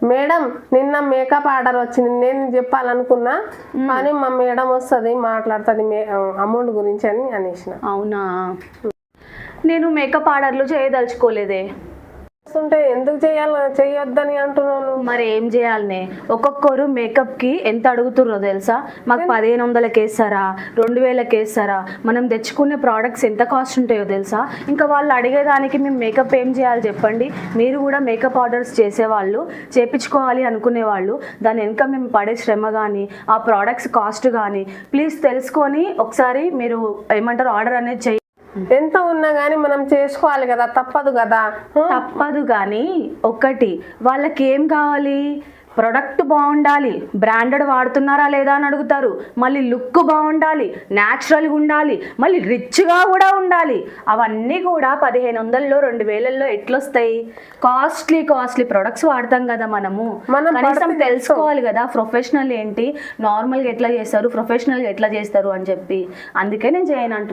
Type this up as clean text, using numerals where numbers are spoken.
Madam నిన్న makeup order వచ్చింది, నేను చెప్పాలనుకున్నా కానీ మా మేడం వస్తుంది మాట్లాడుతుంది అమౌంట్ గురించి అని అనేసిన. అవునా, నేను మేకప్ ఆర్డర్లు చేయదలుచుకోలేదే. ఉంటే ఎందుకు చేయొద్దని అంటున్నాను. మరి ఏం చేయాలనే, ఒక్కొక్కరు మేకప్కి ఎంత అడుగుతుర్రో తెలుసా? మాకు 1500కి వేస్తారా, 2000కి వేస్తారా? మనం తెచ్చుకునే ప్రోడక్ట్స్ ఎంత కాస్ట్ ఉంటాయో తెలుసా? ఇంకా వాళ్ళు అడిగేదానికి మేము మేకప్ ఏం చేయాలి చెప్పండి? మీరు కూడా మేకప్ ఆర్డర్స్ చేసేవాళ్ళు, చేపించుకోవాలి అనుకునే వాళ్ళు, దాని వెనుక మేము పడే శ్రమ కానీ ఆ ప్రోడక్ట్స్ కాస్ట్ కానీ ప్లీజ్ తెలుసుకొని ఒకసారి మీరు ఏమంటారు ఆర్డర్ అనేది చేయండి. ఎంత ఉన్నా కానీ మనం చేసుకోవాలి కదా, తప్పదు కదా. తప్పదు కానీ ఒకటి, వాళ్ళకి ఏం కావాలి? ప్రొడక్ట్ బాగుండాలి, బ్రాండెడ్ వాడుతున్నారా లేదా అని అడుగుతారు. మళ్ళీ లుక్ బాగుండాలి, న్యాచురల్గా ఉండాలి, మళ్ళీ రిచ్గా కూడా ఉండాలి. అవన్నీ కూడా 1500లో 2000లో ఎట్లొస్తాయి? కాస్ట్లీ ప్రొడక్ట్స్ వాడతాం కదా మనము. కనీసం తెలుసుకోవాలి కదా ప్రొఫెషనల్ ఏంటి, నార్మల్గా ఎట్లా చేస్తారు, ప్రొఫెషనల్గా ఎట్లా చేస్తారు అని చెప్పి. అందుకే నేను చేయను అంటున్నాను.